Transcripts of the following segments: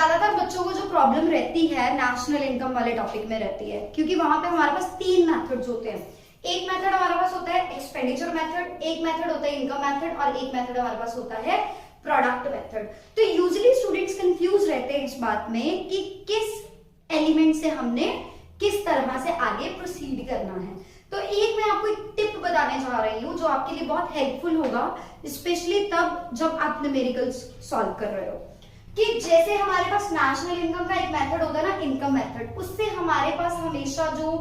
ज्यादातर बच्चों को जो प्रॉब्लम रहती है नेशनल इनकम वाले टॉपिक में रहती है, क्योंकि वहां पे हमारे पास 3 मेथड्स होते हैं। एक मेथड हमारे पास होता है एक्सपेंडिचर मेथड, एक मेथड होता है इनकम मेथड और एक मेथड हमारे पास होता है प्रोडक्ट मेथड। तो यूजुअली स्टूडेंट्स कंफ्यूज रहते हैं इस बात में कि किस एलिमेंट से हमने किस तरह से आगे प्रोसीड करना है। तो एक मैं आपको एक टिप बताने जा रही हूँ जो आपके लिए बहुत हेल्पफुल होगा, स्पेशली तब जब आप न्यूमेरिकल्स सॉल्व कर रहे हो। कि जैसे हमारे पास नेशनल इनकम का एक मेथड होता है ना, इनकम मेथड, उससे हमारे पास हमेशा जो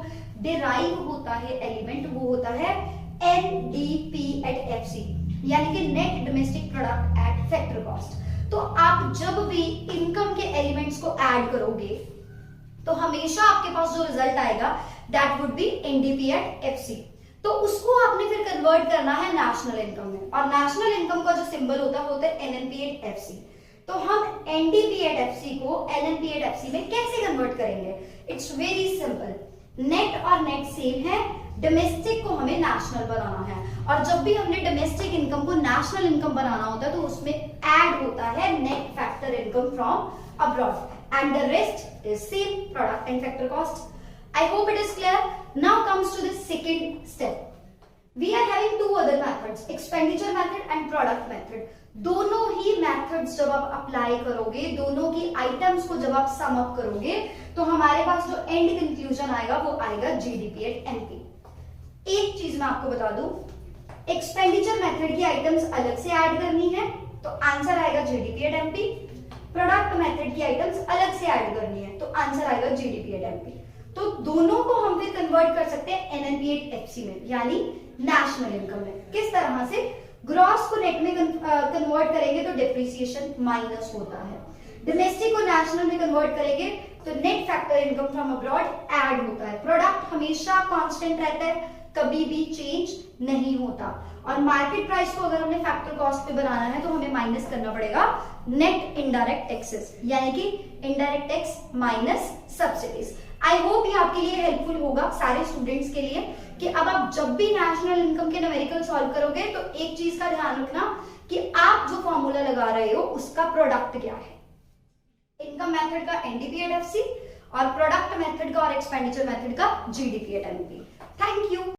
डिराइव होता है एलिमेंट वो होता है NDP एट FC, यानी कि net domestic product at factor cost. तो आप जब भी इनकम के एलिमेंट्स को ऐड करोगे तो हमेशा आपके पास जो रिजल्ट आएगा that would be NDP at FC। तो उसको आपने फिर कन्वर्ट करना है नेशनल इनकम में, और नेशनल इनकम का जो सिंबल होता है वो होता है NNP एट FC। तो हम NDP एट FC को NNP एट FC में कैसे कन्वर्ट करेंगे? इट्स वेरी सिंपल, नेट और नेट सेम है, डोमेस्टिक को हमें नेशनल बनाना है, और जब भी हमने डोमेस्टिक इनकम को नेशनल इनकम बनाना होता है तो उसमें ऐड होता है net factor income from abroad, and the rest is same product and factor cost. I hope it is clear. Now comes to the second step. We are having two other methods, expenditure method and product method. दोनों ही methods जब आप apply करोगे, दोनों की items को जब आप sum up करोगे तो हमारे पास जो एंड कंक्लूजन आएगा वो आएगा GDP एट MP। एक चीज मैं आपको बता दूं, एक्सपेंडिचर मेथड की आइटम्स अलग से ऐड करनी है तो आंसर आएगा GDP at MP। Product method की आइटम्स अलग से ऐड करनी है तो आंसर आएगा GDP एट MP। तो दोनों को हम फिर कन्वर्ट कर सकते हैं NNP एट FC में, यानी नेशनल इनकम में। किस तरह से? ग्रॉस को नेट में कन्वर्ट करेंगे तो डिप्रिसिएशन माइनस होता है, डोमेस्टिक को नेशनल में कन्वर्ट करेंगे तो net factor income from abroad add होता है। प्रोडक्ट हमेशा कांस्टेंट रहता है, कभी भी चेंज नहीं होता, और मार्केट प्राइस को अगर हमने फैक्टर कॉस्ट पे बनाना है तो हमें माइनस करना पड़ेगा नेट इनडायरेक्ट टैक्सेस, यानी कि indirect tax minus subsidies. I hope ये आपके लिए हेल्पफुल होगा सारे स्टूडेंट्स के लिए, कि अब आप जब भी नेशनल इनकम के न्यूमेरिकल सॉल्व करोगे तो एक चीज का ध्यान रखना कि आप जो फॉर्मूला लगा रहे हो उसका प्रोडक्ट क्या है। इनकम मेथड का NDP एट FC और प्रोडक्ट मेथड का और एक्सपेंडिचर मेथड का GDP at MP। Thank you.